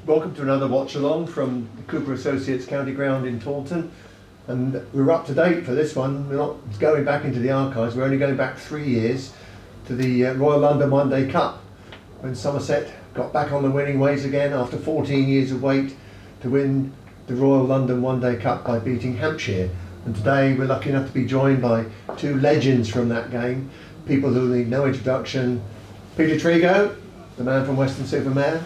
Welcome to another watch along from the Cooper Associates County Ground in Taunton, and we're up to date for this one. We're not going back into the archives, we're only going back 3 years to the Royal London One Day Cup, when Somerset got back on the winning ways again after 14 years of wait to win the Royal London One Day Cup by beating Hampshire. And today we're lucky enough to be joined by two legends from that game, people who need no introduction. Peter Trigo, the man from Weston-super-Mare.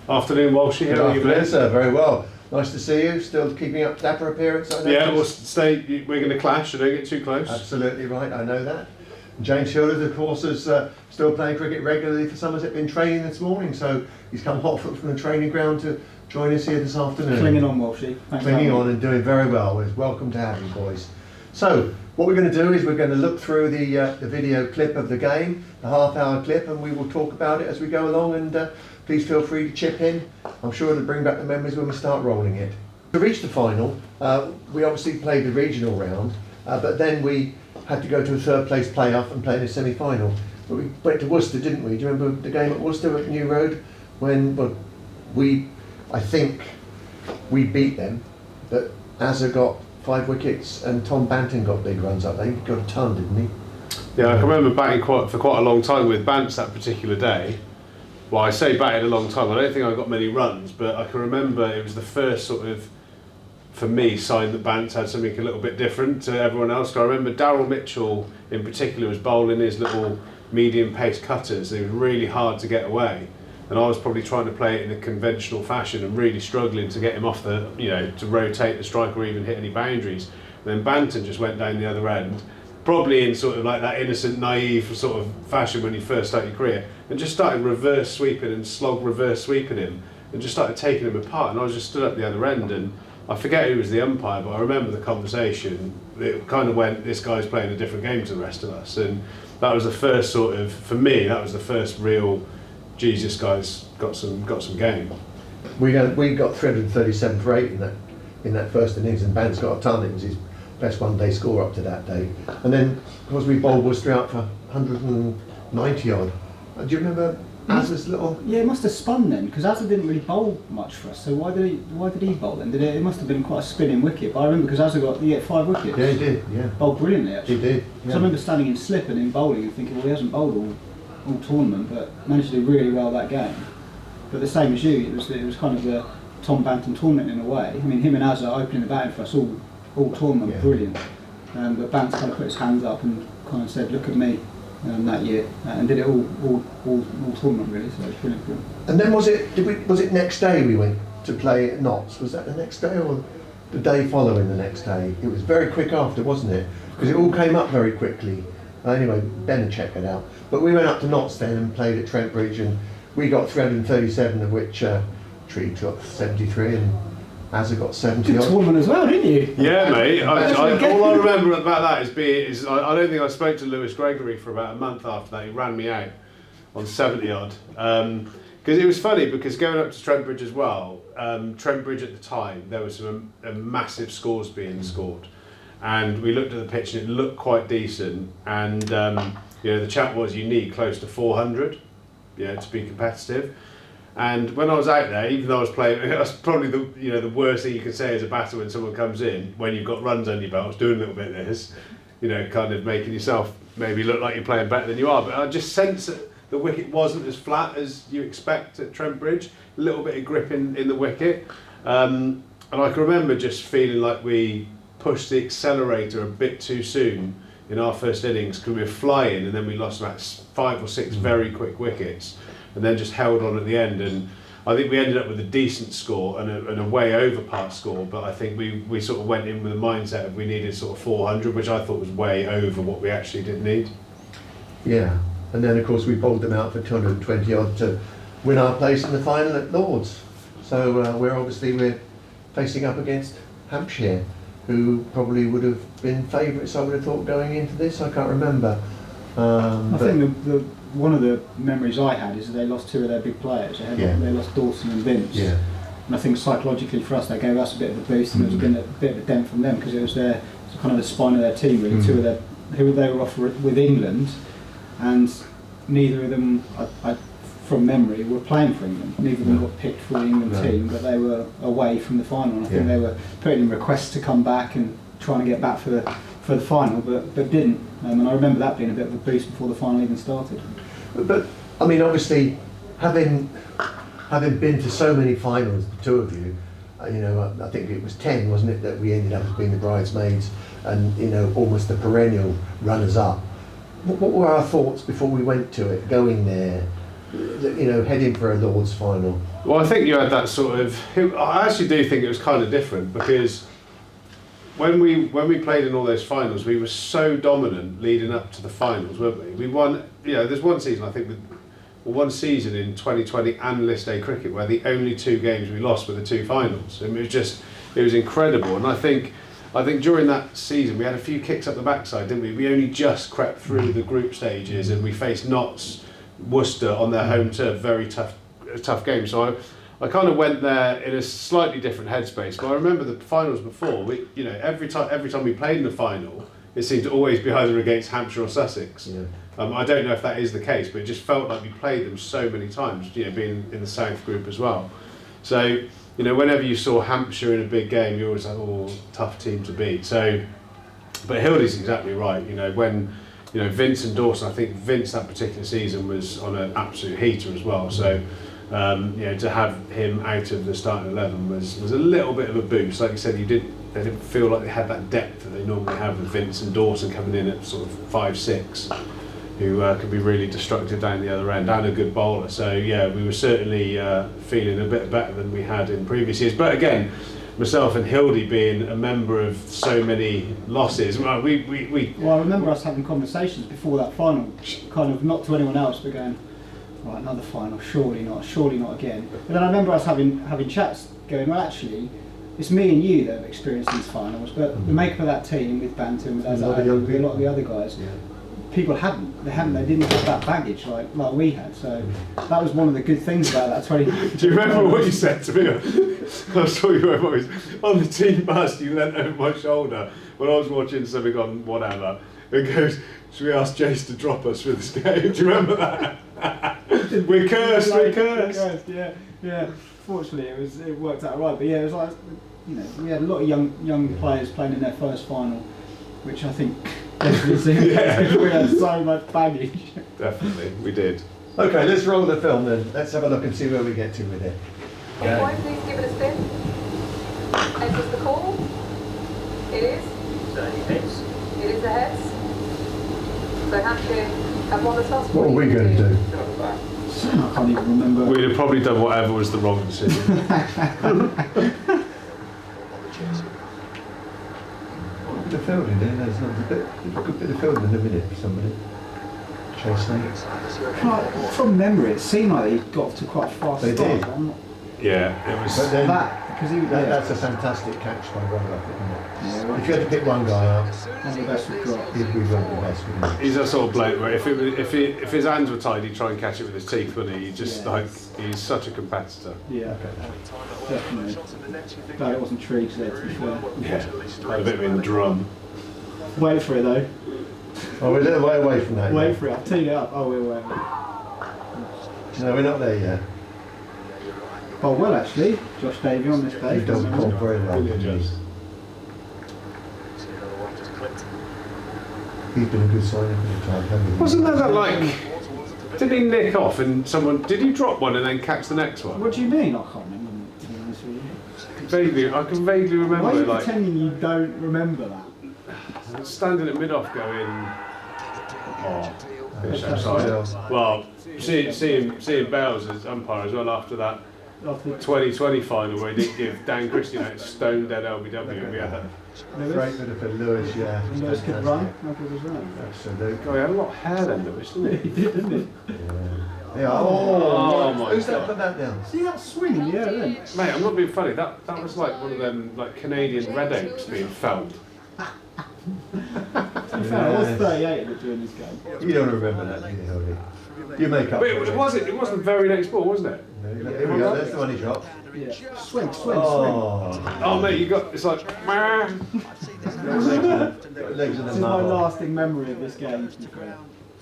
Afternoon, Walshy. How are you, Afternoon, sir. Very well. Nice to see you. Still keeping up dapper appearance, I know. Yeah, we'll stay. We're going to clash, so don't get too close. Absolutely right, I know that. James Hilders, of course, is still playing cricket regularly for Somerset. Been training this morning, so he's come hot foot from the training ground to join us here this afternoon. Clinging on, Walshy. Clinging on and doing very well. It's welcome to have you, boys. So, what we're going to do is we're going to look through the video clip of the game, the half-hour clip, and we will talk about it as we go along. And please feel free to chip in. I'm sure it'll bring back the memories when we start rolling it. To reach the final, we obviously played the regional round, but then we had to go to a third place playoff and play in a semi-final. But we went to Worcester, didn't we? Do you remember the game at Worcester at New Road? When I think we beat them, but Azza got 5 wickets and Tom Banton got big runs up. He got a ton, didn't he? Yeah, I can remember batting for quite a long time with Bants that particular day. Well, I say batted a long time. I don't think I got many runs, but I can remember it was the first sort of, for me, sign that Bants had something a little bit different to everyone else. I remember Darryl Mitchell in particular was bowling his little medium pace cutters. They were really hard to get away, and I was probably trying to play it in a conventional fashion and really struggling to get him off the, to rotate the strike or even hit any boundaries. And then Banton just went down the other end, probably in sort of like that innocent, naive sort of fashion when he first started your career, and just started reverse sweeping and slog reverse sweeping him, and just started taking him apart. And I was just stood at the other end, and I forget who was the umpire, but I remember the conversation. It kind of went, this guy's playing a different game to the rest of us, and that was the first sort of, for me, that was the first real, Jesus, guy's got some game. We got 337 for 8 in that first innings, and Bant's got a ton. It was his best one-day score up to that day. And then, of course, we bowled Worcester out for 190 odd. Do you remember Azza's little? Yeah, it must have spun then, because Azza didn't really bowl much for us. So why did he bowl then? It must have been quite a spinning wicket. But I remember because Azza got 5 wickets. Yeah, he did. Yeah. Bowled brilliantly actually. He did. Yeah. So I remember standing in slip and in bowling and thinking, well, he hasn't bowled all tournament, but managed to do really well that game. But the same as you, it was kind of the Tom Banton tournament in a way. I mean, him and Azza opening the batting for us all tournament, yeah. Brilliant. But Bant kind of put his hands up and kind of said, "Look at me," that year, and did it all tournament really. So it was brilliant. And then was it next day we went to play at Notts? Was that the next day or the day following the next day? It was very quick after, wasn't it? Because it all came up very quickly. Anyway, Ben will check it out. But we went up to Notts then and played at Trent Bridge, and we got 337, of which Tree got 73 and Azza got 70. Good tournament as well, didn't you? Yeah, mate. All I remember about that is I don't think I spoke to Lewis Gregory for about a month after that. He ran me out on 70 odd. Because it was funny, because going up to Trent Bridge as well, Trent Bridge at the time, there was some massive scores being scored. And we looked at the pitch and it looked quite decent. And the chat was you need close to 400 to be competitive. And when I was out there, even though I was playing, that's probably the worst thing you can say as a batter when someone comes in, when you've got runs under your belt, I was doing a little bit of this, kind of making yourself maybe look like you're playing better than you are. But I just sensed that the wicket wasn't as flat as you expect at Trent Bridge, a little bit of grip in the wicket. And I can remember just feeling like we pushed the accelerator a bit too soon in our first innings, because we were flying and then we lost about 5 or 6 very quick wickets, and then just held on at the end. And I think we ended up with a decent score and a way over par score, but I think we sort of went in with the mindset of we needed sort of 400, which I thought was way over what we actually did need. Yeah, and then of course we bowled them out for 220 odd to win our place in the final at Lord's. So we're facing up against Hampshire, who probably would have been favourites, I would have thought, going into this. I can't remember. I think one of the memories I had is that they lost 2 of their big players. They lost Dawson and Vince. Yeah. And I think psychologically for us, they gave us a bit of a boost, and it was a bit of a dent from them, because it was kind of the spine of their team really. 2 of who they were off with England, and neither of them, I from memory, were playing for England. Neither of them got picked for the England team, but they were away from the final. And I think they were putting in requests to come back and trying to get back for the final, but didn't. And I remember that being a bit of a boost before the final even started. But I mean, obviously, having been to so many finals, the two of you, you know, I think it was 10, wasn't it, that we ended up as being the bridesmaids and, you know, almost the perennial runners-up. What were our thoughts before we went to it, going there, you know, heading for a Lord's final? Well, I think you had that sort of. I actually do think it was kind of different because when we played in all those finals, we were so dominant leading up to the finals, weren't we? We won. You know, there's one season I think one season in 2020 and List A cricket where the only 2 games we lost were the 2 finals. I mean, it was incredible. And I think during that season we had a few kicks up the backside, didn't we? We only just crept through the group stages and we faced Notts, Worcester on their home turf, very tough game. So I kind of went there in a slightly different headspace. But I remember the finals before. You know, every time we played in the final, it seemed to always be either against Hampshire or Sussex. Yeah. I don't know if that is the case, but it just felt like we played them so many times, you know, being in the South group as well. So, you know, whenever you saw Hampshire in a big game, you always like, oh, tough team to beat. So, but Hildy's exactly right. You know, when, you know, Vince and Dawson, I think Vince that particular season was on an absolute heater as well. So, you know, to have him out of the starting 11 was a little bit of a boost. Like you said, they didn't feel like they had that depth that they normally have with Vince and Dawson coming in at sort of 5-6. Who could be really destructive down the other end and a good bowler. So yeah, we were certainly feeling a bit better than we had in previous years. But again, myself and Hildy being a member of so many losses, well, Well, I remember us having conversations before that final, kind of not to anyone else, but going, right, another final, surely not again. But then I remember us having chats, going, well, actually, it's me and you that have experienced these finals, but the makeup of that team with Bantam, with Azad, with a lot of the other guys. Yeah. People they didn't have that baggage like we had, so that was one of the good things about that 20. Do you remember what you said to me? I was talking about what on the team bus, you leant over my shoulder when I was watching something on whatever. It goes, should we ask Jace to drop us for this game? Do you remember that? we're cursed. Yeah. Fortunately, it worked out right, but yeah, it was like, you know, we had a lot of young players playing in their first final, which I think definitely we had so much baggage. Definitely, we did. Okay, let's roll the film then. Let's have a look and see where we get to with it. Okay, please give it a spin. Enters the call. It is. Heads. It is the heads. So Hampshire have won the toss. What are we going to do? I can't even remember. We'd have probably done whatever was the wrong decision. The fielding there, there's a good bit of fielding in a minute for somebody. Chase From memory, it seemed like he got off to quite a fast They start. did. Yeah, it was. But then Because that's a fantastic catch by Roller, isn't it? Yeah, If you had to pick one guy out, one of the best we've got. he'd be one of the best, wouldn't he? He's that sort of bloke where if his hands were tied, he'd try and catch it with his teeth, wouldn't he? He's such a competitor. Yeah, definitely. No, it wasn't trees there, to be fair. Yeah, had a bit of in drum. Wait for it though. Oh, we're a little way away from that. Wait for it. I've teed it up. Oh, we're away. No, we're not there yet. Oh well, actually, Josh Davey on this day. He does call very well, Really doesn't does. he? He's been a good signing for the club, hasn't he? Wasn't that like? Did he nick off and someone? Did he drop one and then catch the next one? What do you mean? I can't remember. To be honest with you. Vaguely, I can vaguely remember. Why are you like pretending you don't remember that? standing at mid-off going. Oh, finish Okay. outside. Well, seeing Bales as umpire as well after that After 2020 final where he didn't give Dan Christian out stone dead LBW. We had that. Great bit of Lewis, yeah. And Lewis could run. How good was that? Absolutely. God, he had a lot of hair then, Lewis, didn't he? He did, didn't he? Yeah. Oh, my Who's that God. put that down? See that swing in the air then? Mate, I'm not being funny. That was like one of them like Canadian red oaks being felled. To be fair, I was 38 of it during this game. You don't remember that, do you, Hildy? You make up But for it wasn't very next ball, wasn't it? Here we go, that's the one he dropped. Yeah. Swing. Oh, Oh mate, you got it's like got legs in This the is my mud. lasting memory of this game. To be fair.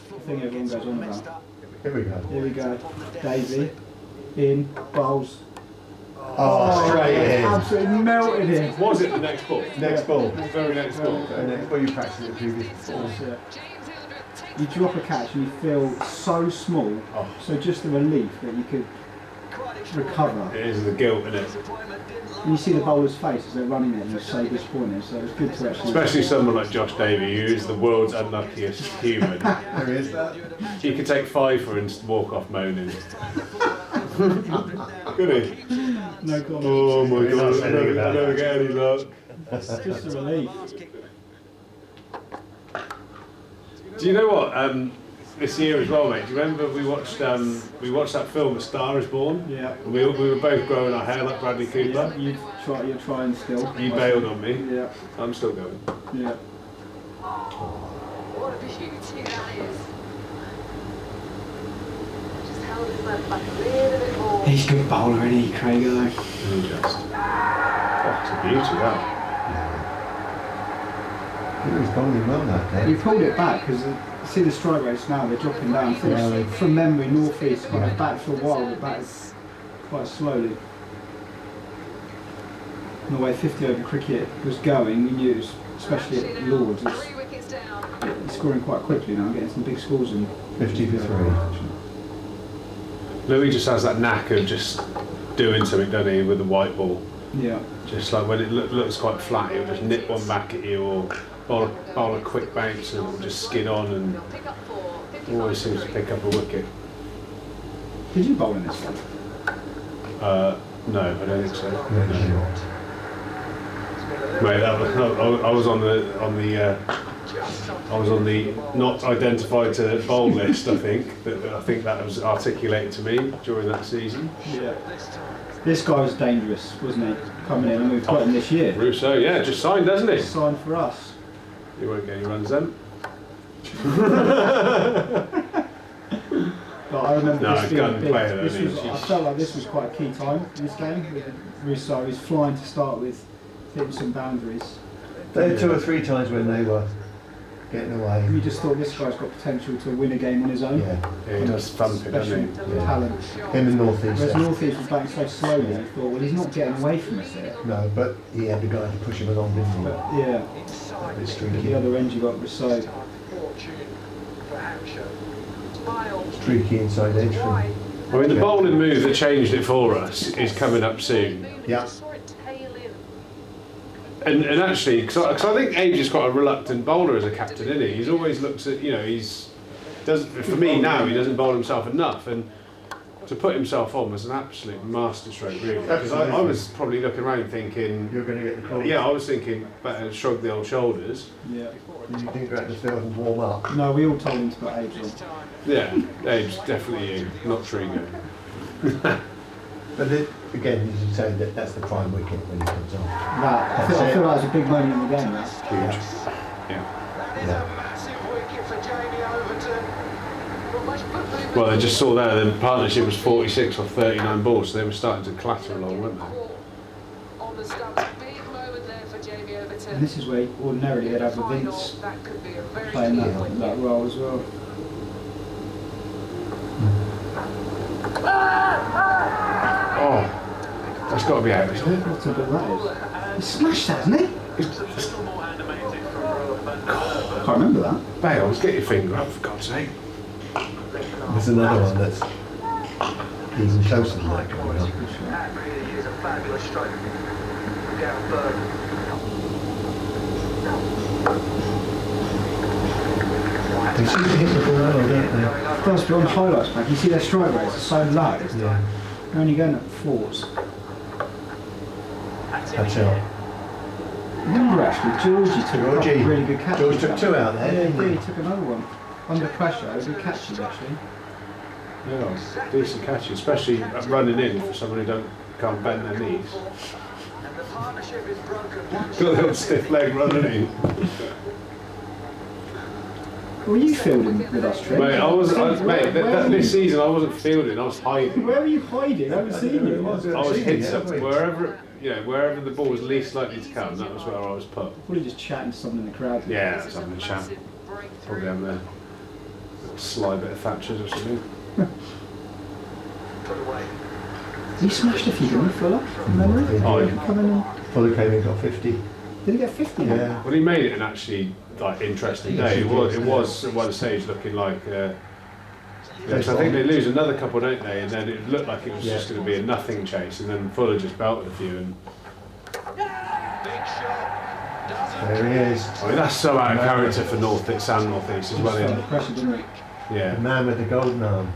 The thing everyone goes on about. Here we go. Here we go. Davey, in, bowls. Oh, straight in. Absolutely melted him. Was it the next ball? Next ball. Very next ball. And then before you practice it the previous ball. That's it. You drop a catch and you feel so small, so just the relief that you could recover. It is the guilt in it. And you see the bowler's face as they're running it and they're so disappointed, so it's good to actually... Especially someone like Josh Davey, who is the world's unluckiest human. There is that. He could take 5 for and walk off moaning. Could he? No comment. Oh my He's not god, I saying anything about never that. get any luck. It's just a relief. Do you know what? This year as well, mate. Do you remember we watched that film, A Star Is Born? Yeah. We were both growing our hair like Bradley Cooper. You're trying still. You bailed on me. Yeah. I'm still going. Yeah. What a beauty that is. Just held his left back a little bit more. He's a good bowler, isn't he, Craig? Just. Oh, it's a beauty, that. He was bowling well that day. You pulled it back because see the strike rates now, they're dropping down. From memory, north-east kind of back for a while, but back quite slowly. And the way 50 over cricket was going, we knew, it was, especially at Lords, it's 3 wickets down. scoring quite quickly now, getting some big scores in. 50 for 3. Louis just has that knack of just doing something, doesn't he, with the white ball. Yeah. Just like when it looks quite flat, he'll just nip one back at you or bowl a quick bounce and it'll just skid on and They'll pick up 4. 55 always seems to for pick up a wicket. Did you bowl in this one? No, I don't think so. No. Mate, I was on the not identified to bowl list. I think that was articulated to me during that season. Yeah. This guy was dangerous, wasn't he? Coming in, and we've got him this year. Russo, yeah, just signed, hasn't he? Signed for us. He won't get any runs then. But I remember No, this being gun big. player, This isn't was, he? I felt like this was quite a key time in this game. Russo, he's flying to start with, hitting some boundaries. There were 2 or 3 times when they were getting away. You just thought this guy's got potential to win a game on his own. Yeah. He does thumping, doesn't Special he? talent. Him and North East. Whereas North East was batting so slowly, you thought, well, he's not getting away from us here. No, but he had the guy to push him along, didn't he? But yeah, A bit at streaky. the other end you got Rousseau. Fortune for Hampshire. Miles. Streaky inside edge from... I mean, the bowling move that changed it for us is coming up soon. Yeah. Saw it tail in. And actually, because I think Age is quite a reluctant bowler as a captain, isn't he? He's always looks at, for me now, he doesn't bowl himself enough. And to put himself on was an absolute masterstroke, really. Because I was probably looking around thinking, You're going to get the call. yeah, I was thinking, better shrug the old shoulders. Yeah. You didn't go out to the field and warm up. No, we all told him to put Abe on. Yeah, Age, definitely you, not Trigo. But again, as you say, that's the prime wicket when he comes on. That, I feel like it's a big moment in the game. That. Huge. Yeah. Yeah. Well, I just saw there the partnership was 46 or 39 balls, so they were starting to clatter along, weren't they? On the stumps, big moment there for Jamie Overton. And this is where ordinarily they'd have a Vince That could be a very playing key that wicket. role as well. Oh, that's got to be out, isn't it? What a bit that is. He smashed that, hasn't he? Can't remember that. Bales, get your finger up, for God's sake. There's another one that's even closer than that coming up. That really is a fabulous stroke. Gareth Bird. They seem to hit the ball well, don't they? Plus, but on highlights back, you see their strike rates are so low. Yeah. They're only going at 4s. That's out. Remember actually, Georgie took a really good catch. George took 2 out there, Yeah, didn't he took another one. Under pressure, good catches actually. Yeah, decent catch, especially running in for someone who can't bend their knees. And the partnership is broken. Got the little stiff leg running in. Were you fielding with us, Trent? This season I wasn't fielding, I was hiding. Where were you hiding? I haven't seen you. I was hit wherever the ball was least likely to come, that was where I was put. Probably just chatting to someone in the crowd. Yeah, that's having a chat. Probably having a little sly bit of Thatcher's or something. Put away. He smashed a few, didn't he, Fuller? From memory? Oh, yeah. Coming in. Fuller came in, got 50. Did he get 50? Yeah. Well, he made it an actually like interesting day. It was at one stage looking like. I think they lose another couple, don't they? And then it looked like it was just going to be a nothing chase, and then Fuller just belted a few. And There he is. I mean, that's so out of character for North East and North East as well. Felt the Isn't it? pressure, didn't he? The Yeah. man with the golden arm.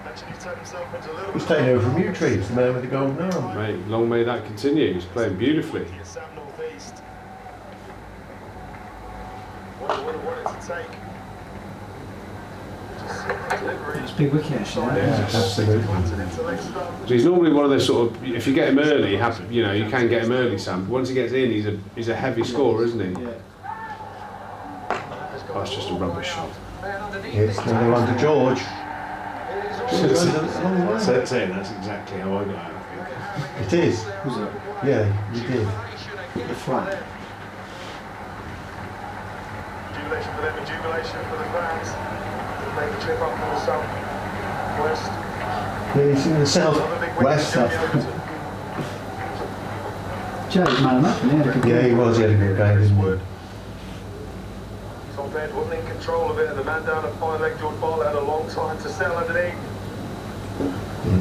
Actually turned himself into a little He's bit taking over from you, Trees, the man with the golden arm. Mate, long may that continue. He's playing beautifully. Sam North East. What did it take? Just delivery. It's a big wicket, actually. Yeah, absolutely. So he's normally one of those sort of. If you get him early, you know, you can get him early, Sam. But once he gets in, he's a heavy scorer, isn't he? Yeah. Oh, that's just a rubbish shot. It's another one to George. Saying that's exactly how I got out. I think. It is. Was it? Yeah, you did. The flat. Jubilation for them and jubilation for the fans. Make a trip up from the south west. Yeah, he's in the south Another big win west. for Johnny Overton. Joe's man of match, and he had a good Yeah, he game. was. He had a good game, didn't he? Top end wasn't in control of it, and the man down at fine leg, George Bartlett, had a long time to settle underneath.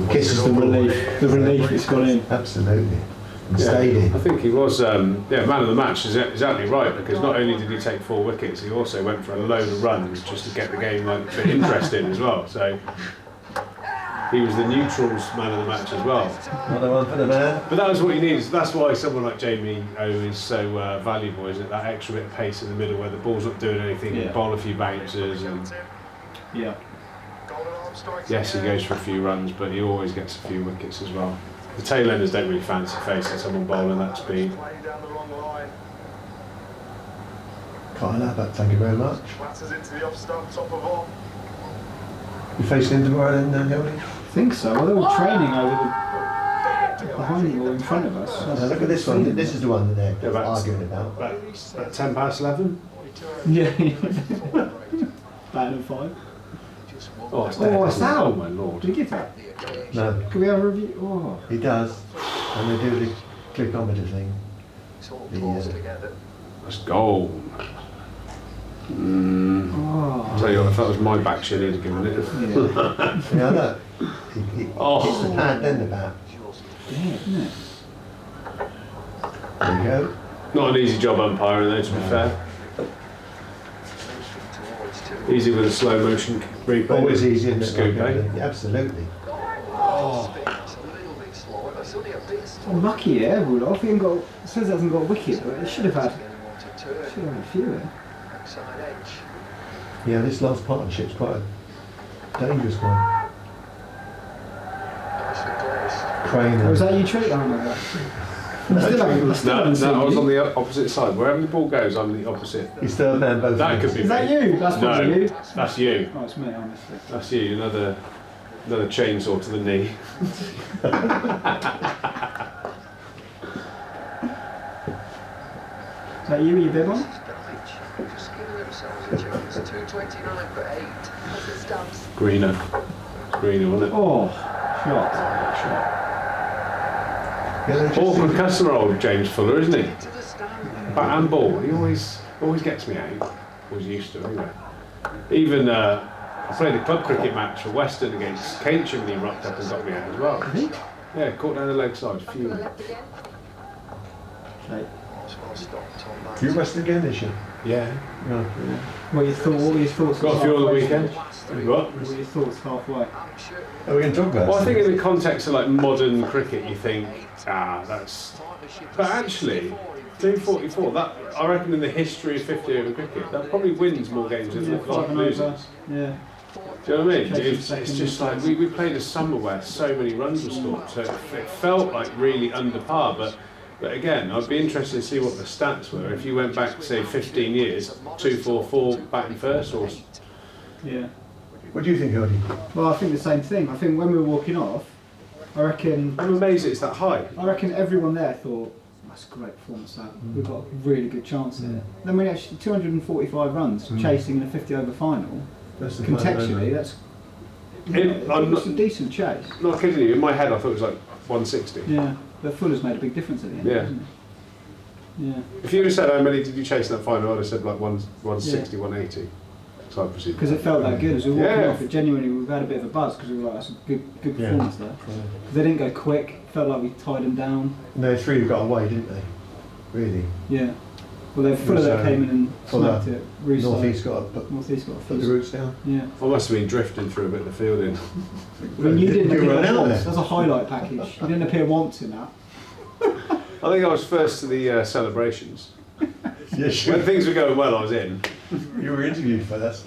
He kisses the relief. The relief it's gone in. Absolutely. And stayed I in. think he was, man of the match is exactly right, because not only did he take 4 wickets, he also went for a load of runs just to get the game like a bit interesting as well. So he was the neutrals man of the match as well. Another one for the man. But that was what you need. That's why someone like Jamie O is so valuable, isn't it? That extra bit of pace in the middle where the ball's not doing anything, Yeah. you bowl a few bouncers, and Yeah. Golden arm strikes yes, he again. goes for a few runs, but he always gets a few wickets as well. The tail enders don't really fancy facing someone bowling that speed. Play down the wrong line. Kyle Abbott, thank you very much. Clatters into the off stump, top of off. You facing him tomorrow then, Hildy? I think so. Well, they're all training over behind you or in front of us. Now look at this one. This is the one that they're Yeah, that's- arguing about. About 10 past 11? Yeah. Batting 5. Oh, it's Oh, it's out. Oh my lord. Did he give that? No, Can we have a review? Oh. he does. And they do the clickometer thing. It's all The, pulls together. That's gold. Oh. I'll tell you what, if that was my back, she'd have given it. Yeah. Yeah, look. He Oh. hits the pad, then the bat. Yeah, isn't it? There you go. Not an easy job umpiring though, to be fair. Easy with a slow motion replay. Always easy, isn't it? Scoop, eh? Yeah, absolutely. It's a little bit slow, but it's only a bit slow. Lucky, yeah, Rudolph. He ain't got, it says he hasn't got a wicket, but he should have had Wanted to should have had a few there. outside edge. Yeah, this last partnership's quite a dangerous one. Nicely placed. Crane Oh, was and that you treat? Oh no. No, Still no, I was on the opposite side. Wherever the ball goes, I'm the opposite. he's third man both That ways. could be Is that me. you? That's probably No, you. that's you. Oh, it's me, honestly. That's you. Another chainsaw to the knee. Is that you? Are you big one? Just giving themselves a chance. 229 for 8. As it stands. Greener, wasn't it? Oh, shot. Yeah, they're just- Awkward customer, old James Fuller, isn't he? To the stand. Bat and ball. He always gets me out. Always used to, anyway. Even I played a club cricket match for Western against Keynsham, and he rocked up and got me out as well. Yeah, caught down the leg side. To the Fuming. left again. Okay. Well stopped, Tom Banks. You rested again this year? Yeah. No. What were your thoughts? Got a few on the halfway? weekend. What? What were your thoughts halfway? Hampshire. Are we going to talk about Well, I it? think in the context of like modern cricket, you think, that's. But actually, 244. That I reckon in the history of 50 over cricket, that probably wins more games than the clock 5 loses. over. Yeah. Do you know what I mean? Chasing It's second just like and we played a summer where so many runs were scored, so it felt like really under par. But again, I'd be interested to see what the stats were if you went back, say, 15 years, 244 batting first, or Yeah. What do you think, Hildy? Well, I think the same thing. I think when we were walking off, I reckon I'm amazed it's that high. everyone there thought, that's a great performance that. We've got a really good chance here. Then we actually 245 runs chasing in a 50 over final. That's the Contextually, that's I'm It's a decent chase. not kidding you, in my head I thought it was like 160. Yeah, but Fuller's made a big difference at the end, Yeah. hasn't he? Yeah. If you'd have said how many did you chase in that final, I'd have said like 160, 180. So I presume. Because it felt that good as we were walking Yeah. off. It genuinely, we've had a bit of a buzz because we were like, that's a good Yeah. performance there. They didn't go quick. Felt like we tied them down. No, three got away, didn't they? Really. Yeah. Well, they're Fuller that came in and Fuller, smacked it. Reece Northeast got to put Northeast got a the few. roots down. Yeah. I must have been drifting through a bit of the fielding. I mean, you didn't You appear ran out once. there. That's a highlight package. You didn't appear once in that. I think I was first to the celebrations. Yes, When things were going well, I was in. you were interviewed for that.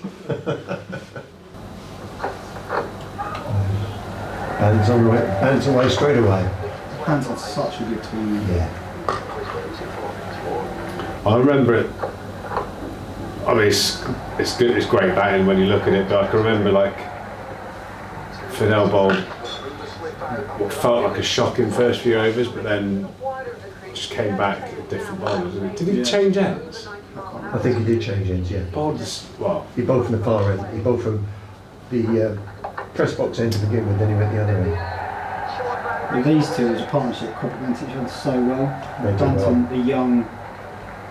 Bands away straight away. Hans had such a good tournament. Yeah. I remember it. I mean, it's good. It's great batting when you look at it, but I can remember like Fidel bowled what felt like a shocking first few overs, but then just came back at different bowlers. Did he Yeah. change ends? I think he did change ends, yeah. Bowled this, well, He bowled from the far end. He bowled from the press box end to begin with, then he went the other end. Well, these two as a partnership complement each other so well. They did Banton, the young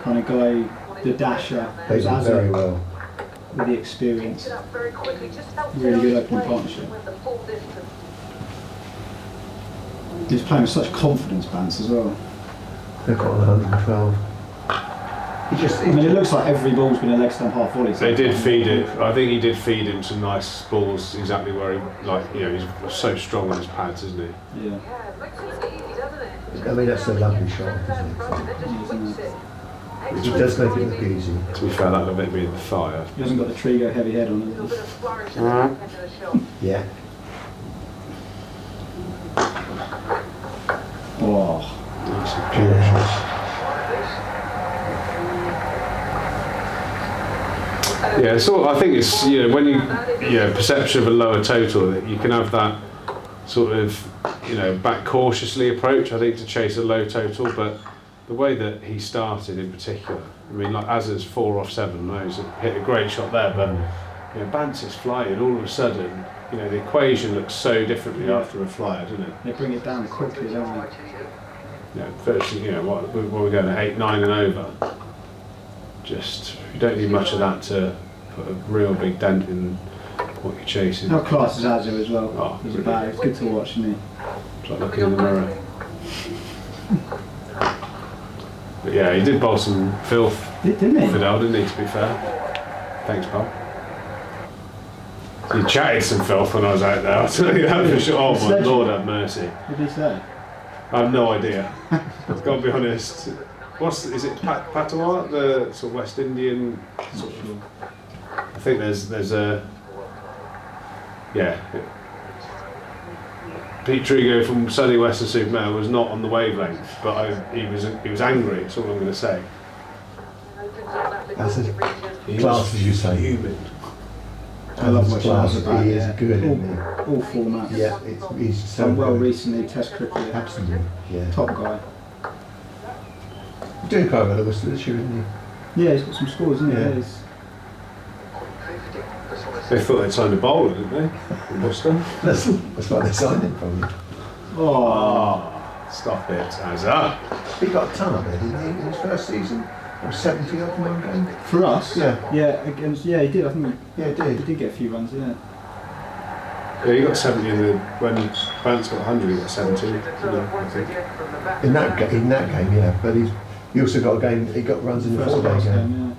kind of guy, the dasher, They who's did very Azza well. with the experience. Really good opening partnership. He's playing with such confidence, Bance, as well. They've got on 112. I mean, it looks like every ball's been a leg stump half volley. they did feed it. I think he did feed him some nice balls, exactly where he, like, you know, he's so strong on his pads, isn't he? Yeah. I mean, that's a lovely shot, isn't it? He does make it look easy. To be fair, that little bit being the fire. He hasn't got the Trigo heavy head on it. Yeah. Oh, That's a pure shot. Yeah, so I think it's, you know, when you, perception of a lower total, that you can have that sort of, back cautiously approach, I think, to chase a low total, but the way that he started in particular, I mean, like Azza's 4 off 7, he's hit a great shot there, but Bance is flying, all of a sudden, the equation looks so differently after a flyer, doesn't it? they bring it down quickly, don't they? Virtually, what we're going at 8, 9 and over. Just, you don't need much of that to put a real big dent in what you're chasing. How class is Azza as well? Oh, He's a bad. It's good to watch, isn't he? It's like looking in the mirror. But yeah, he did bowl some filth, Didn't he? Fidel, didn't he, to be fair? Thanks, pal. He chatted some filth when I was out there, I'll tell you that for sure. Oh my Lord have mercy. What did he say? I have no idea. I've got to be honest. Is it Patois, the sort of West Indian sort of? I think there's a Pete Trigo from Sunny Western Supermare was not on the wavelength, but he was angry. That's all I'm going to say. That's as He class was as you say. Human. I love That's watching class. Azza bat. He is Yeah. good, isn't he? All formats. Yeah, he's so Done well good. recently, Test cricket. Absolutely, yeah. Top guy. He's doing quite well at Worcester this year, isn't Yeah, he's got some scores, isn't he? Yeah. Yeah, he's- They thought they'd signed a bowler, didn't they? In Boston. he? That's why they signed him probably. Oh, Stop it, Azza. He got a ton of it, didn't he, in his first season? Or 70 odd in one game? for us? Yeah. Yeah, he did. I think Yeah, it he did. did get a few runs, yeah. Yeah, he got 70 when Bance got 100, he got 70. I think. In that game, yeah. But he also got a game. He got runs in the First 4-day class game. game,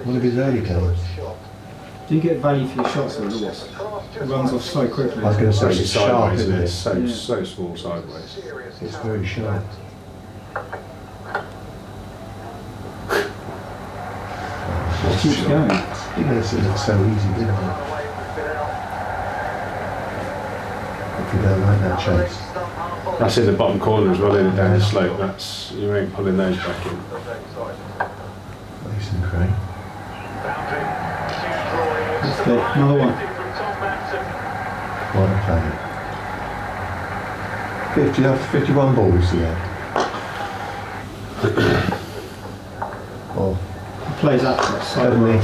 One of his early games. yeah. Do you get value for your shots though, Lewis? It runs off so quickly. I was going to say Especially it's sharp, sideways, isn't isn't it? it? So, Yeah. so small sideways. It's very sharp. It keeps going. It makes it look so easy, didn't it? If you don't like that chase. That's in the bottom corner as well, in down the slope. That's, you ain't pulling those back in. Mason Crane. That's good. Another one. What a play. 50 off 51 balls, yeah. Oh, He plays that to us. suddenly.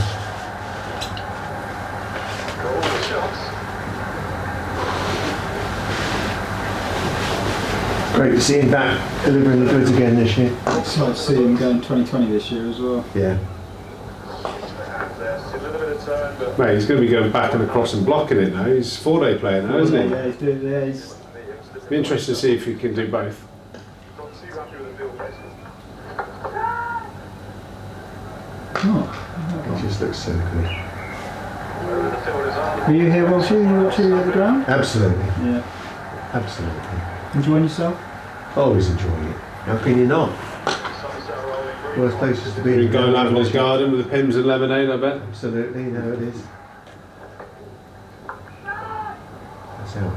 Great to see him back delivering the goods again this year. Excited to see him going 2020 this year as well. Yeah. Mate, he's going to be going back and across and blocking it now. He's a 4-day player now, isn't he? Yeah, he's doing. Yeah, he's. Be interested to see if he can do both. Oh, It just looks so good. were you here whilst you were watching at the ground? Absolutely. Yeah. Absolutely. Enjoying yourself? Always enjoying it. How can you not? Worst places to be. He's going to have in his garden with the pims and lemonade, I bet. Absolutely, no it is. That's how.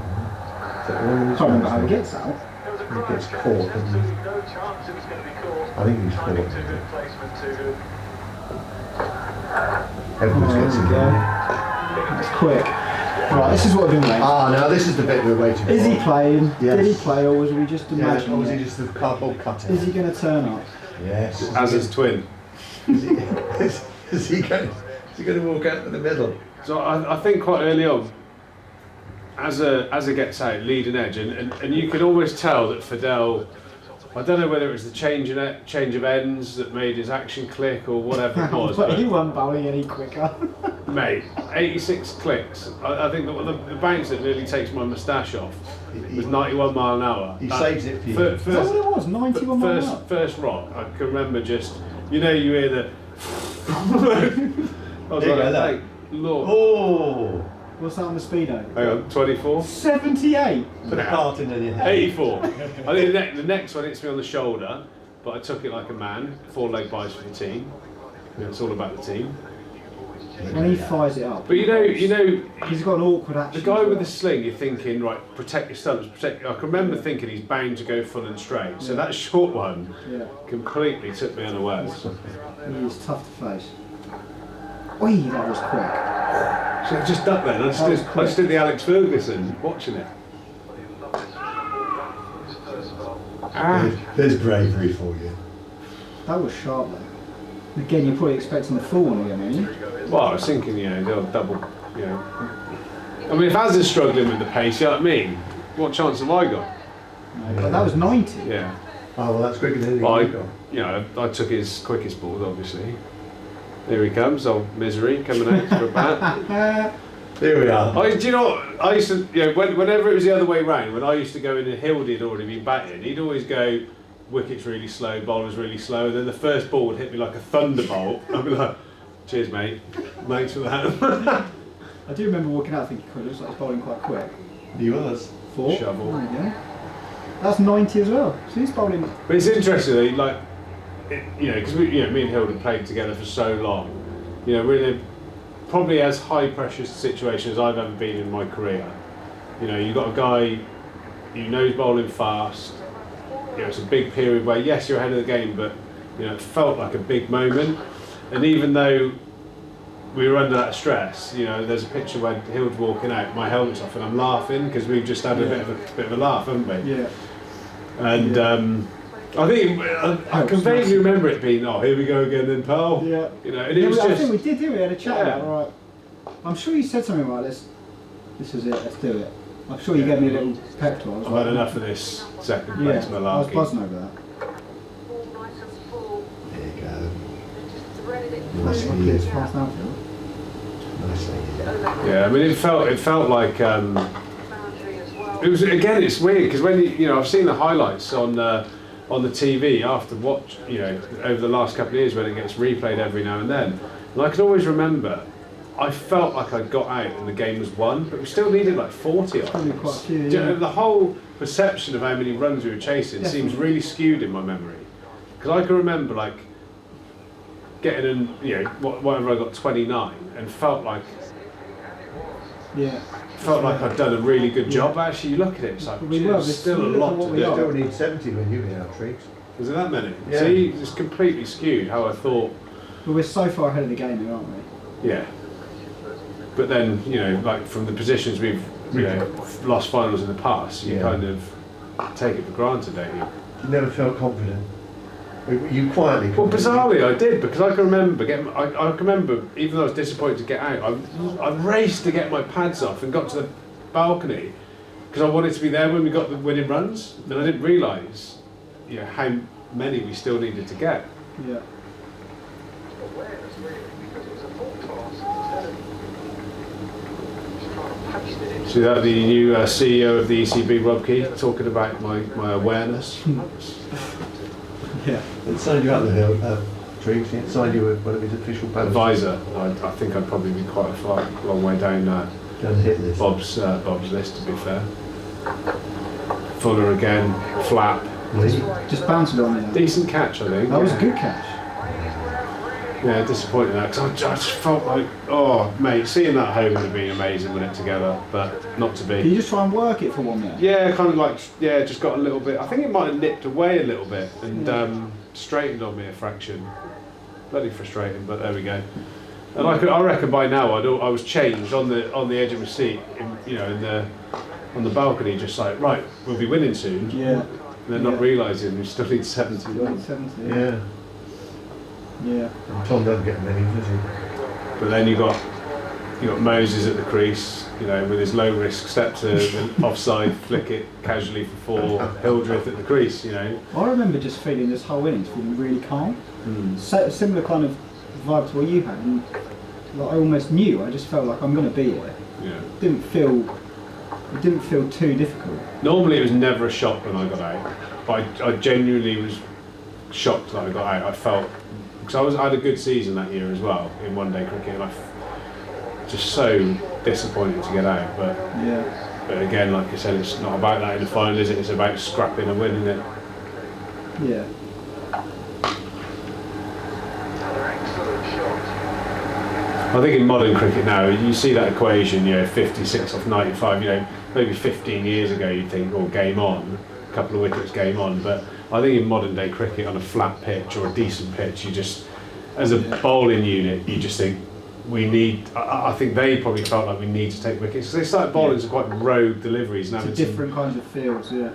Is that the one I can't remember how he gets out. He gets caught, doesn't he? I think he's caught. Edwards gets him down. That's quick. Right, this is what we've been waiting. Ah, now this is the bit we're waiting for. Is he playing? Yes. Did he play, or was we just Yeah, imagining? or was he it? just the cardboard cutting? Is he going to turn up? Yes. As his twin. Is he going to walk out to the middle? So I think quite early on, as a gets out, leading edge, and you could always tell that Fidel, I don't know whether it was the change of ends that made his action click or whatever it was, But but he wasn't bowling any quicker. mate, 86 clicks. I think the bounce that nearly takes my moustache off was 91 mile an hour. He saves it for you. Is that what it was? 91 miles an hour? First rock, I can remember just, you hear the... I was There you like, go, that. thank Lord. Oh! What's that on the speedo? Hang on, 24? 78! Put a carton in your head. 84. I think the next one hits me on the shoulder, but I took it like a man. 4 leg buys for the team. It's all about the team. When he fires it up. But you know, he's got an awkward action. the guy as with well. the sling, you're thinking, right, protect your stumps, protect. I can remember thinking he's bound to go full and straight. So that short one Yeah. completely took me unawares. He is tough to face. Oi, that was quick. So I just ducked then. I just did the Alex Ferguson watching it. There's bravery for you. That was sharp though. Again, you're probably expecting the full one again, aren't you? Well, I was thinking, they'll double, I mean, if Azza's struggling with the pace, you know what I mean? What chance have I got? No, but that was 90. Yeah. Oh, well, that's quicker than I, anything. I took his quickest ball, obviously. Here he comes, old Misery, coming out for a bat. Here we are. Do you know what? I used to, whenever it was the other way round, when I used to go in and Hildy had already been batting, he'd always go, wickets really slow, bowlers really slow, and then the first ball would hit me like a thunderbolt. I'd be like, cheers mate, thanks for that. I do remember walking out thinking, it looks like he's bowling quite quick. He was. 4. Shovel. There you go. That's 90 as well. So he's bowling. But it's interesting, because me and Hilda played together for so long. We're in probably as high pressure situation as I've ever been in my career. You've got a guy who knows bowling fast. It's a big period where yes, you're ahead of the game, but it felt like a big moment. And even though we were under that stress, there's a picture when Hild's walking out, my helmet's off, and I'm laughing because we've just had a bit of a laugh, haven't we? Yeah. And I think I can vaguely remember it being, oh, here we go again, then, pal. Yeah. And it was I just. think we did, didn't we? We had a chat Yeah. about it, right. I'm sure you said something like this. This is it, let's do it. I'm sure you gave me a little pep talk. I've had enough of this second Yeah, place I was malarkey. buzzing over that. There you go. Lucky Nicely, it's past outfield. nicely. Yeah, I mean, it felt like it was, again, it's weird because when I've seen the highlights on the TV after over the last couple of years when it gets replayed every now and then, and I can always remember I felt like I got out and the game was won, but we still needed like 40 odd. Probably quite a few, Do you know, yeah. the whole perception of how many runs we were chasing seems really skewed in my memory, because I can remember like getting whatever I got 29 and felt like I'd done a really good job. But actually, you look at it, it's like there's still a lot to You do. still need 70 when you get out tricks. Was it that many? Yeah. See, it's completely skewed how I thought. But we're so far ahead of the game here, aren't we? Yeah. But then, like from the positions we've, lost finals in the past, you kind of take it for granted, don't you? You never felt confident. You quietly. Well, bizarrely, I did, because I can remember I can remember, even though I was disappointed to get out, I raced to get my pads off and got to the balcony, because I wanted to be there when we got the winning runs, and I didn't realise, how many we still needed to get. Yeah. Awareness really, because it was a full toss instead of just trying to paste it in. See that the new CEO of the ECB, Rob Key, talking about my awareness. Yeah. It signed you up the hill, Triggs. It signed you with one of his official posts. Advisor. I think I'd probably be quite a long way down Down the hit list. Bob's list, to be fair. Fuller again, flap. Lee. Just bounced it on there. Decent catch, I think. That was a good catch. Yeah, disappointing that, because I just felt like, oh mate, seeing that home would have been amazing when it together, but not to Can be. you just try and work it for 1 minute? Yeah, kind of like, just got a little bit, I think it might have nipped away a little bit and straightened on me a fraction. Bloody frustrating, but there we go. And I reckon by now I was changed on the edge of my seat, on the balcony, just like, right, we'll be winning soon. Yeah. And then not realising we still need 70 runs. 70. Yeah. Yeah. And Tom doesn't get many, does he? But then you got Moses at the crease, with his low risk step to the offside, flick it casually for 4, Hildreth at the crease, I remember just feeling this whole innings feeling really calm. Mm. Similar kind of vibe to what you had. And, like, I almost knew. I just felt like I'm going to be here. Yeah. It didn't feel too difficult. Normally it was never a shock when I got out, but I genuinely was shocked that I got out. I felt, because I had a good season that year as well in one-day cricket, and just so disappointed to get out. But again, like I said, it's not about that in the final, is it? It's about scrapping and winning it. Yeah. Another excellent shot. I think in modern cricket now, you see that equation, 56 off 95, maybe 15 years ago you'd think, game on, a couple of wickets, game on, but I think in modern day cricket on a flat pitch or a decent pitch, you just, as a bowling unit, you just think, I think they probably felt like we need to take wickets, because they started bowling some quite rogue deliveries. And To different kinds of fields, yeah.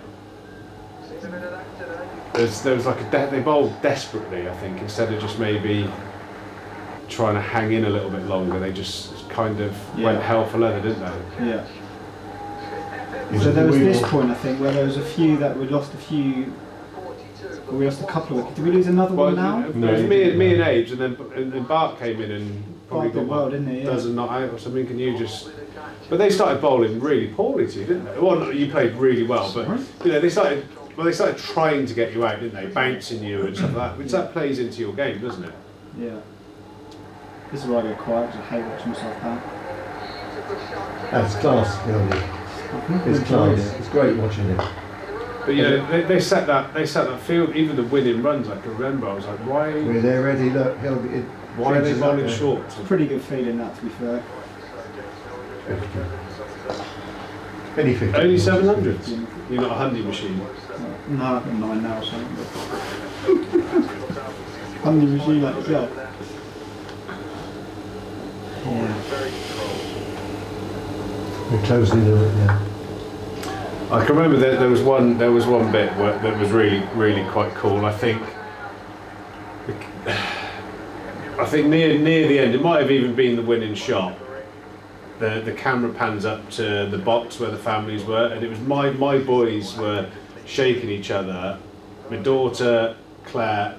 Seen a bit of that today. There was like they bowled desperately, I think, instead of just maybe trying to hang in a little bit longer, they just kind of went hell for leather, didn't they? Yeah. So there was this point, I think, where there was a few that we lost a few. Well, we lost a couple of wickets. Did we lose another one now? It was me and Abe, and then Bart came in and probably Bart did well, didn't he? Yeah. dozen not out or something. Can you just? But they started bowling really poorly to you, didn't they? Well, you played really well, but they started trying to get you out, didn't they? Bouncing you and stuff like that, which that plays into your game, doesn't it? Yeah. This is where I go quiet because I hate watching myself down. That's class, It's class. It's great watching it. But they set that field, even the winning runs. I can remember, I was like, why They're ready. Look, are they bowling short? short? It's a pretty good feeling that, to be fair. 50. Any 50. Only 700. You're not a handy machine. No, I've got 9 now or something. Handy machine like yourself. Yeah. We're closing in on it now. I can remember that there was one bit that was really quite cool. I think near the end, it might have even been the winning shot. The camera pans up to the box where the families were, and it was my boys were shaking each other. My daughter, Claire,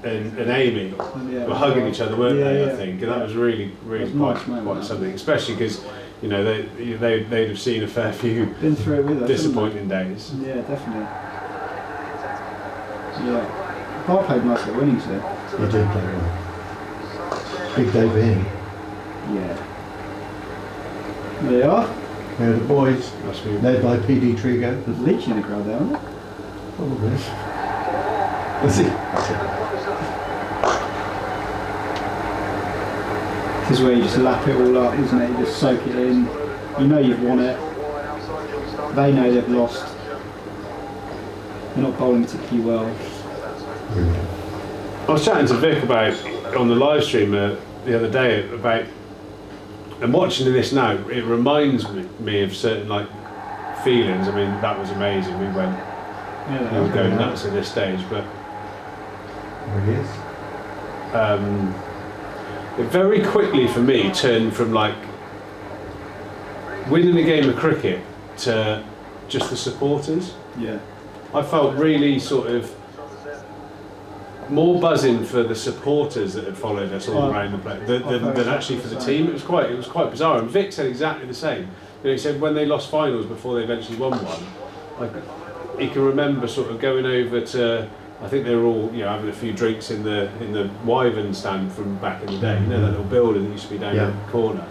and Amy were hugging each other, weren't they? I think, and that was really quite something, especially because they'd have seen a fair few Been through it with us, disappointing days. Yeah, definitely. Yeah. Bart played nice at winnings there. He did play well. Big day for him. Yeah. There they are. There are the boys, Must be. led by PD Trigo. There's Leach in the crowd there, aren't there? Probably. Let's see. This is where you just lap it all up, isn't it? You just soak it in. You know you've won it. They know they've lost. They're not bowling particularly well. I was chatting to Vic about on the live stream the other day about, and watching this now, it reminds me of certain feelings. I mean, that was amazing. We were going nuts at this stage, but There he is. it very quickly for me turned from winning a game of cricket to just the supporters. Yeah. I felt really sort of more buzzing for the supporters that had followed us all around the place than actually for the team. It was quite bizarre. And Vic said exactly the same. You know, he said when they lost finals before they eventually won one, like he can remember sort of going over to. I think they were all, you know, having a few drinks in the Wyvern stand from back in the day. You know, that little building that used to be down in the corner.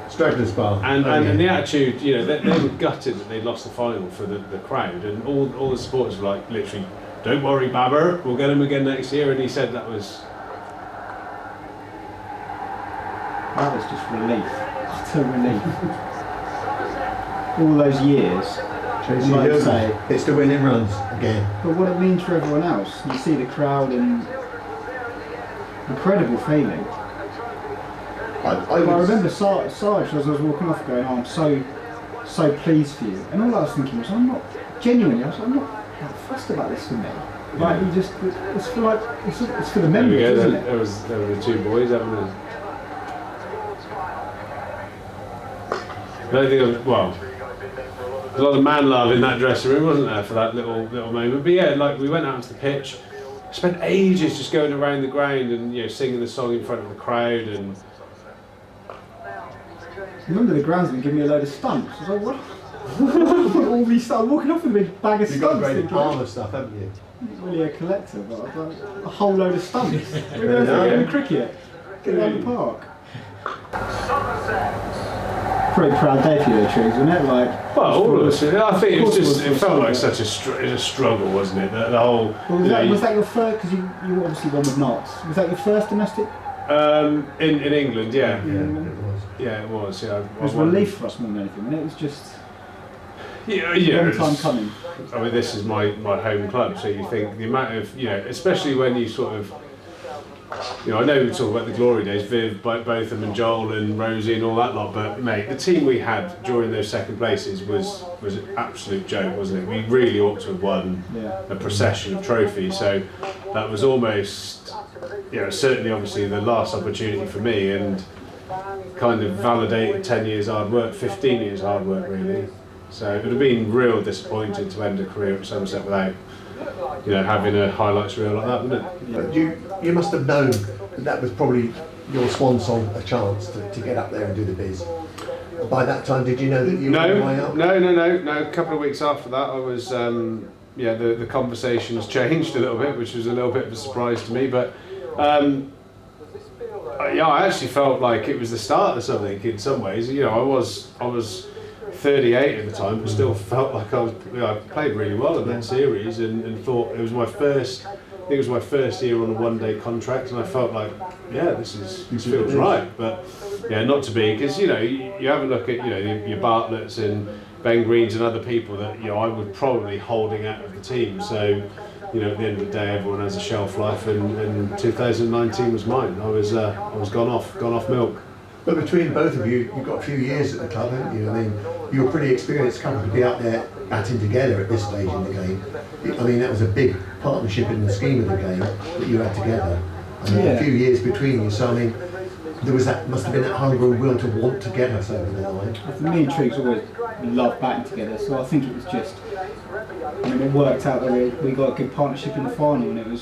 Stragglers Bar. And the attitude, you know, they were gutted that they lost the final for the crowd, and all the supporters were like, literally, don't worry, Babber, we'll get him again next year. And he said that was just relief, utter relief. All those years. Tracy Like Hilton, say, it's the winning runs again. but what it means for everyone else, you see the crowd and incredible feeling. I remember Sarge as I was walking off going, oh, I'm so pleased for you. And all I was thinking was, I'm not that fussed about this for me. Like, you just, it's for the members, isn't it? There were the two boys having a. I don't think well. There's a lot of man love in that dressing room, wasn't there, for that little moment? But yeah, like we went out onto the pitch, spent ages just going around the ground and, you know, singing the song in front of the crowd. And remember the groundsman giving me a load of stumps. I was like, what? All these stuff. I'm walking off with a big bag of You've stumps. got a great palm of stuff, haven't you? I'm not really a collector, but I've got a whole load of stumps. We're going to cricket. Get around the park. Pretty proud day for you, though, Trees, wasn't it? Like, well, all of us. I think it felt like such a struggle, wasn't it? The whole. Well, was that your first? Because you obviously won with Knots. Was that your first domestic? In England, yeah. Yeah, it was. Yeah, it was relief for us more than anything, wasn't it? It was just a long time coming. I mean, this is my home club, so you think the amount of, you know, especially when you sort of, you know, I know we talk about the glory days, Viv, Botham and Joel and Rosie and all that lot, but mate, the team we had during those second places was an absolute joke, wasn't it? We really ought to have won a procession of trophies, so that was almost, you know, certainly obviously the last opportunity for me, and kind of validated 10 years hard work, 15 years hard work really. So it would have been real disappointing to end a career at Somerset without, you know, having a highlights reel like that, wouldn't it? But you must have known that was probably your swan song, a chance to get up there and do the biz. By that time, did you know that you were on the way up? No. A couple of weeks after that, I was, the conversations changed a little bit, which was a little bit of a surprise to me. But I actually felt like it was the start of something in some ways. You know, I was 38 at the time, but still felt like I played really well in that series, and thought it was my first. I think it was my first year on a one-day contract, and I felt like, yeah, this feels right. But yeah, not to be, because you know, you have a look at, you know, your Bartletts and Ben Greens and other people that, you know, I would probably holding out of the team. So, you know, at the end of the day, everyone has a shelf life, and 2019 was mine. I was gone off milk. But between both of you, you've got a few years at the club, haven't you? I mean, you're a pretty experienced couple to be out there batting together at this stage in the game. I mean, that was a big partnership in the scheme of the game that you had together. I mean, a few years between you, so I mean, must have been that hunger and will to want to get us over the line. Me and Triggs always loved batting together, so I think it was just, I mean, it worked out that we got a good partnership in the final, and it was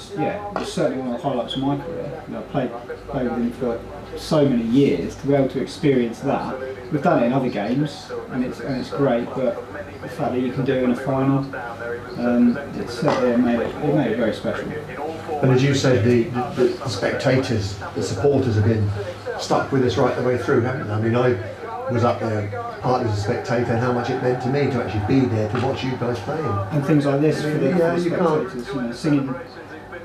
certainly one of the highlights of my career. You know, I played with him for so many years, to be able to experience that. We've done it in other games, and it's great, but the fact that you can do it in a final, it certainly made it very special. And as you said, the spectators, the supporters have been stuck with us right the way through, haven't they? I mean, I was up there partly as a spectator, and how much it meant to me to actually be there to watch you guys playing. And things like this for the spectators, you know,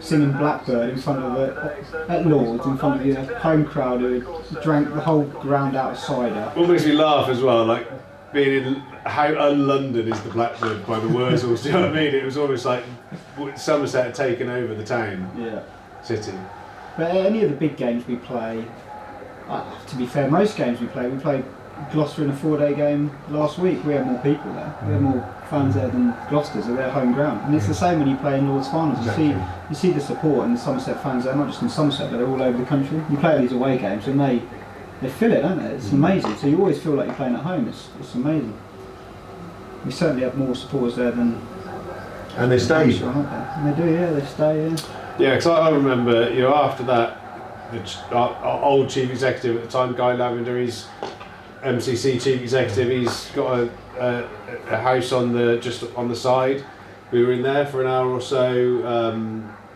singing Blackbird in front of at Lord's, in front of your home crowd who drank the whole ground out of cider. What makes me laugh as well, like being in how un-London is the Blackbird by the Wurzels. Do you know what I mean? It was almost like Somerset had taken over the town, city. But any of the big games we play, to be fair, most games we played Gloucester in a 4-day game last week. We had more people there. We had more fans there than Gloucester's at their home ground. And it's the same when you play in Lord's finals. Exactly. You see the support and the Somerset fans there, not just in Somerset, but they're all over the country. You play these away games and they fill it, don't they? It's amazing. So you always feel like you're playing at home. It's amazing. we certainly have more supporters there than. And they stayed. Hampshire, aren't they? And they do, yeah, they stay. Yeah. Yeah, because I remember, after that, our old chief executive at the time, Guy Lavender, he's MCC chief executive. He's got a house just on the side. We were in there for an hour or so,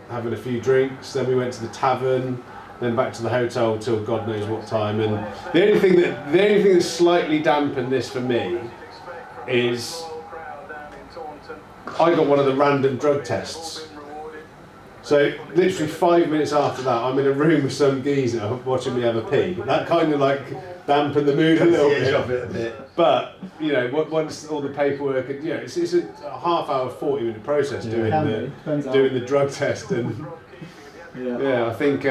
having a few drinks. Then we went to the tavern, then back to the hotel till God knows what time. And the only thing that slightly dampened this for me is I got one of the random drug tests. So literally 5 minutes after that, I'm in a room with some geezer watching me have a pee. That kind of like dampened the mood a little bit. But once all the paperwork, it's a half hour, 40-minute process doing the drug test, and I think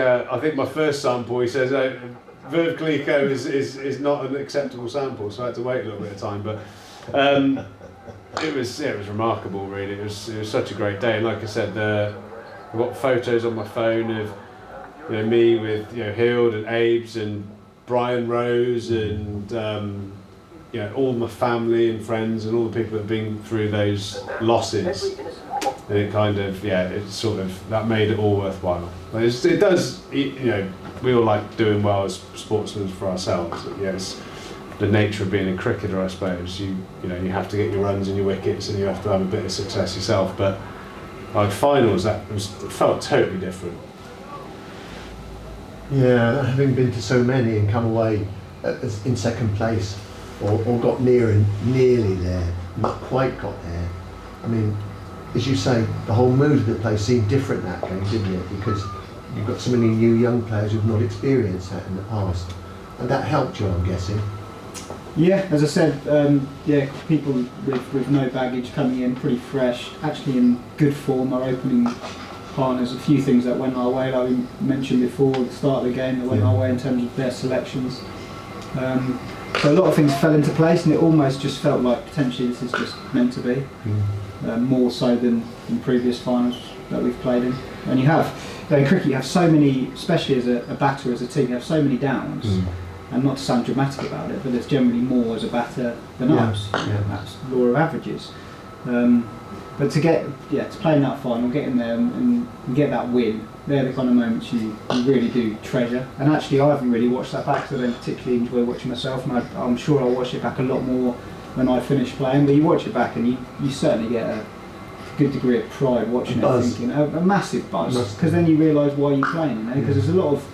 my first sample, he says, Verve Glico is not an acceptable sample, so I had to wait a little bit of time. But it was remarkable, really. It was such a great day, and like I said, I've got photos on my phone of me with Hild and Abes and Brian Rose and all my family and friends and all the people that have been through those losses, and it kind of that made it all worthwhile. It does, we all like doing well as sportsmen for ourselves. It's the nature of being a cricketer, I suppose. You have to get your runs and your wickets, and you have to have a bit of success yourself. But like finals, it felt totally different. Yeah, having been to so many and come away in second place, or got nearly there, not quite got there. I mean, as you say, the whole mood of the place seemed different that game, didn't it? Because you've got so many new young players who've not experienced that in the past, and that helped you, I'm guessing. Yeah, as I said, people with no baggage coming in pretty fresh, actually in good form. Our opening partners, a few things that went our way, like we mentioned before at the start of the game, that went our way in terms of their selections. So a lot of things fell into place, and it almost just felt like potentially this is just meant to be, more so than in previous finals that we've played in. And you have, in cricket, you have so many, especially as a batter, as a team, you have so many downs. And not to sound dramatic about it, but there's generally more as a batter than ups. That's law of averages. But to play in that final, get in there and get that win, they're the kind of moments you really do treasure. And actually, I haven't really watched that back, so I don't particularly enjoy watching myself, and I'm sure I'll watch it back a lot more when I finish playing. But you watch it back, and you certainly get a good degree of pride watching it, thinking a massive buzz, because then you realise why you're playing. Because there's a lot of,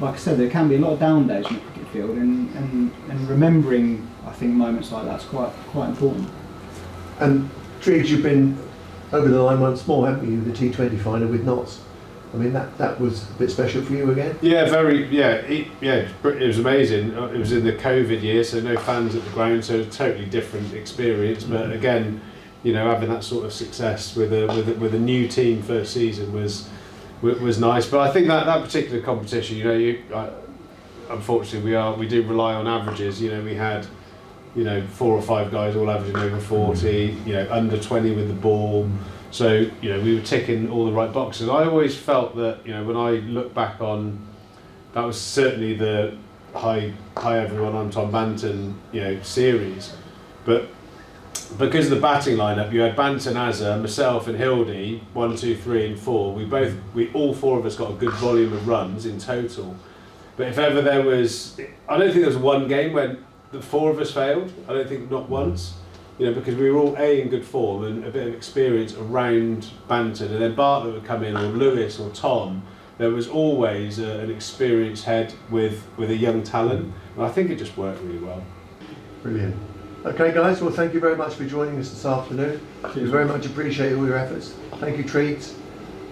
like I said, there can be a lot of down days on the cricket field, and remembering, I think, moments like that's quite important. And Triggs, you've been over the line once more, haven't you? The T20 final with Notts. I mean, that was a bit special for you again. Yeah, it was amazing. It was in the COVID year, so no fans at the ground, so a totally different experience. But again, having that sort of success with a new team first season was nice. But I think that particular competition, unfortunately we do rely on averages. We had 4 or 5 guys all averaging over 40, under 20 with the ball. So, we were ticking all the right boxes. I always felt that, when I look back on, that was certainly the hi everyone, I'm Tom Banton, series. But because of the batting lineup, you had Banton, Azza, myself and Hildy, 1, 2, 3 and 4. We all 4 of us got a good volume of runs in total. But if ever there was, I don't think there was one game when the 4 of us failed. I don't think, not once. Because we were all in good form and a bit of experience around Banton, and then Bartlett would come in, or Lewis or Tom. There was always an experienced head with a young talent, and I think it just worked really well. Brilliant. Okay, guys. Well, thank you very much for joining us this afternoon. We very much appreciate all your efforts. Thank you, Triggs.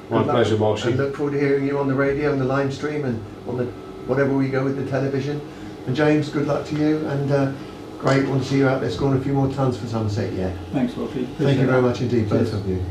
My pleasure, Walshy. And look forward to hearing you on the radio, on the live stream, and on the whatever we go with the television. And James, good luck to you, and great, want to see you out there scoring a few more tons for Somerset. Thanks, Wolfie. Thank you very much indeed, both of you.